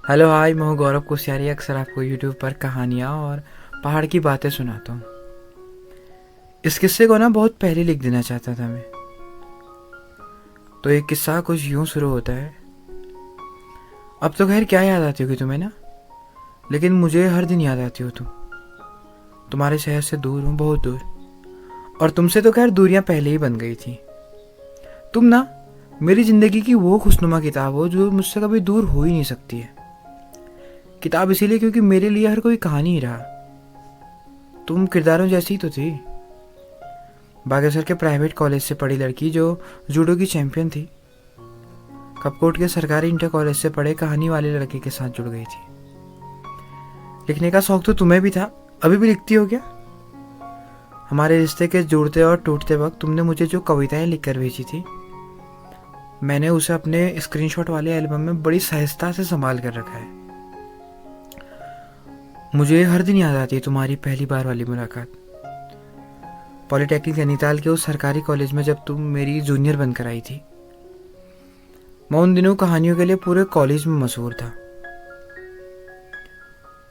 Hello hi, मैं हूँ गौरव कोश्यारी। अक्सर आपको यूट्यूब पर कहानियाँ और पहाड़ की बातें सुनाता हूँ। इस किस्से को ना बहुत पहले लिख देना चाहता था मैं। तो एक किस्सा कुछ यूँ शुरू होता है। अब तो खैर क्या याद आती होगी तुम्हें ना, लेकिन मुझे हर दिन याद आती हो तुम। तुम्हारे शहर से दूर हूँ, बहुत दूर। और तुमसे तो खैर दूरियाँ पहले ही बन गई थी। तुम ना मेरी ज़िंदगी की वो खुशनुमा किताब हो जो मुझसे कभी दूर हो ही नहीं सकती है। किताब इसीलिए क्योंकि मेरे लिए हर कोई कहानी ही रहा। तुम किरदारों जैसी ही तो थी। बागेश्वर के प्राइवेट कॉलेज से पढ़ी लड़की जो जूडो की चैंपियन थी, कपकोट के सरकारी इंटर कॉलेज से पढ़े कहानी वाले लड़के के साथ जुड़ गई थी। लिखने का शौक तो तुम्हें भी था, अभी भी लिखती हो क्या? हमारे रिश्ते के जुड़ते और टूटते वक्त तुमने मुझे जो कविताएं लिखकर भेजी थी, मैंने उसे अपने स्क्रीनशॉट वाले एल्बम में बड़ी सहजता से संभाल कर रखा है। मुझे हर दिन याद आती है तुम्हारी पहली बार वाली मुलाकात, पॉलिटेक्निक नैनीताल के उस सरकारी कॉलेज में जब तुम मेरी जूनियर बनकर आई थी। मैं उन दिनों कहानियों के लिए पूरे कॉलेज में मशहूर था।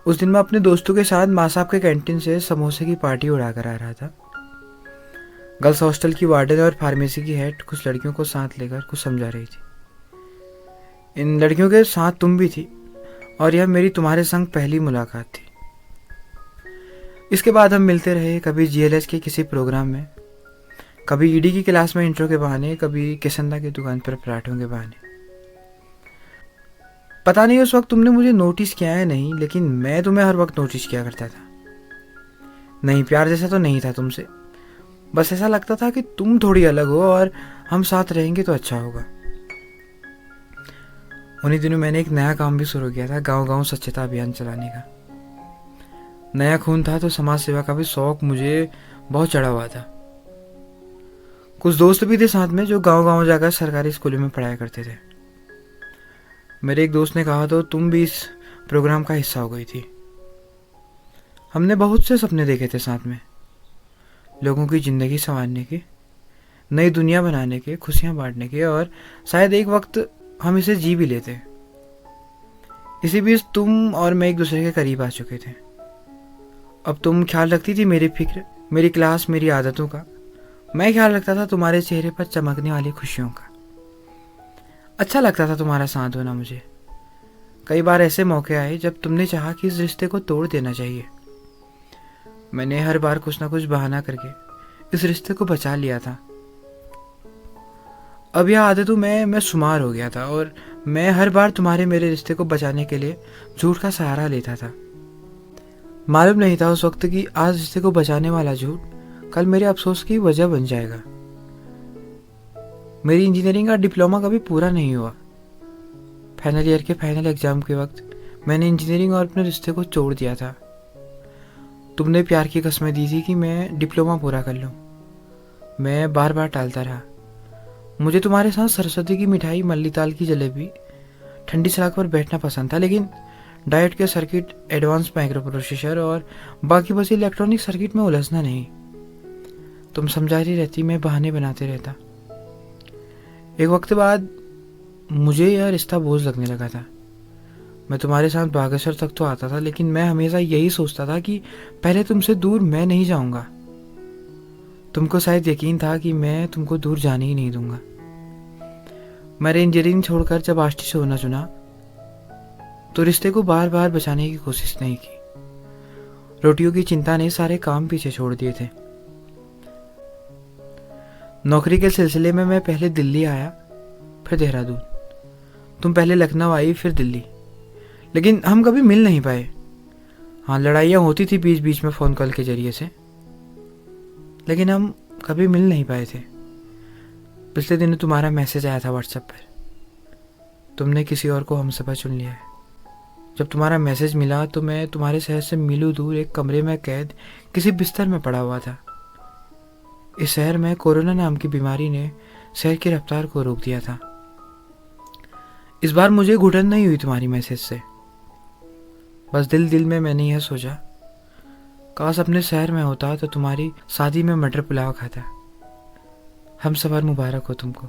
उस दिन मैं अपने दोस्तों के साथ माँ साहब के कैंटीन से समोसे की पार्टी उड़ाकर आ रहा था। गर्ल्स हॉस्टल की वार्डन और फार्मेसी की हेड कुछ लड़कियों को साथ लेकर कुछ समझा रही थी। इन लड़कियों के साथ तुम भी थी, और यह मेरी तुम्हारे संग पहली मुलाकात थी। इसके बाद हम मिलते रहे, कभी जीएलएच के किसी प्रोग्राम में, कभी ईडी की क्लास में इंट्रो के बहाने, कभी किसंदा की दुकान पर पराठों के बहाने। पता नहीं उस वक्त तुमने मुझे नोटिस किया है नहीं, लेकिन मैं तुम्हें हर वक्त नोटिस किया करता था। नहीं, प्यार जैसा तो नहीं था तुमसे, बस ऐसा लगता था कि तुम थोड़ी अलग हो और हम साथ रहेंगे तो अच्छा होगा। उन्हीं दिनों मैंने एक नया काम भी शुरू किया था, गांव गांव स्वच्छता अभियान चलाने का। नया खून था तो समाज सेवा का भी शौक मुझे बहुत चढ़ा हुआ था। कुछ दोस्त भी थे साथ में जो गांव गांव जाकर सरकारी स्कूलों में पढ़ाया करते थे। मेरे एक दोस्त ने कहा तो तुम भी इस प्रोग्राम का हिस्सा हो गई थी। हमने बहुत से सपने देखे थे साथ में, लोगों की ज़िंदगी संवारने के, नई दुनिया बनाने के, खुशियाँ बांटने के, और शायद एक वक्त हम इसे जी भी लेते। इसी बीच तुम और मैं एक दूसरे के करीब आ चुके थे। अब तुम ख्याल रखती थी मेरी फिक्र, मेरी क्लास, मेरी आदतों का। मैं ख्याल रखता था तुम्हारे चेहरे पर चमकने वाली खुशियों का। अच्छा लगता था तुम्हारा साथ होना मुझे। कई बार ऐसे मौके आए जब तुमने चाहा कि इस रिश्ते को तोड़ देना चाहिए। मैंने हर बार कुछ ना कुछ बहाना करके इस रिश्ते को बचा लिया था। अब यह आदतों में मैं शुमार हो गया था, और मैं हर बार तुम्हारे मेरे रिश्ते को बचाने के लिए झूठ का सहारा लेता था। मालूम नहीं था उस वक्त कि आज रिश्ते को बचाने वाला झूठ कल मेरे अफसोस की वजह बन जाएगा। मेरी इंजीनियरिंग का डिप्लोमा कभी पूरा नहीं हुआ। फाइनल ईयर के फाइनल एग्जाम के वक्त मैंने इंजीनियरिंग और अपने रिश्ते को छोड़ दिया था। तुमने प्यार की कसमें दी थी कि मैं डिप्लोमा पूरा कर लूँ। मैं बार बार टालता रहा। मुझे तुम्हारे साथ सरस्वती की मिठाई, मल्लीताल की जलेबी, ठंडी सड़क पर बैठना पसंद था, लेकिन डाइट के सर्किट, एडवांस माइक्रो प्रोसेसर और बाकी बचे इलेक्ट्रॉनिक सर्किट में उलझना नहीं। तुम समझाती रहती, मैं बहाने बनाते रहता। एक वक्त बाद मुझे यह रिश्ता बोझ लगने लगा था। मैं तुम्हारे साथ बागेश्वर तक तो आता था, लेकिन मैं हमेशा यही सोचता था कि पहले तुमसे दूर मैं नहीं जाऊंगा। तुमको शायद यकीन था कि मैं तुमको दूर जाने ही नहीं दूंगा। मैंने इंजीनियरिंग छोड़कर जब आष्टी से होना चुना तो रिश्ते को बार बार बचाने की कोशिश नहीं की। रोटियों की चिंता ने सारे काम पीछे छोड़ दिए थे। नौकरी के सिलसिले में मैं पहले दिल्ली आया, फिर देहरादून। तुम पहले लखनऊ आई, फिर दिल्ली, लेकिन हम कभी मिल नहीं पाए। हाँ, लड़ाइयाँ होती थी बीच बीच में फ़ोन कॉल के जरिए से, लेकिन हम कभी मिल नहीं पाए थे। पिछले दिनों तुम्हारा मैसेज आया था व्हाट्सएप पर, तुमने किसी और को हमसफ़र चुन लिया है। जब तुम्हारा मैसेज मिला तो मैं तुम्हारे शहर से मीलों दूर एक कमरे में कैद किसी बिस्तर में पड़ा हुआ था। इस शहर में कोरोना नाम की बीमारी ने शहर की रफ्तार को रोक दिया था। इस बार मुझे घुटन नहीं हुई तुम्हारी मैसेज से। बस दिल दिल में मैंने यह सोचा, काश अपने शहर में होता तो तुम्हारी शादी में मटर पुलाव खाता। हम सफर मुबारक हो तुमको।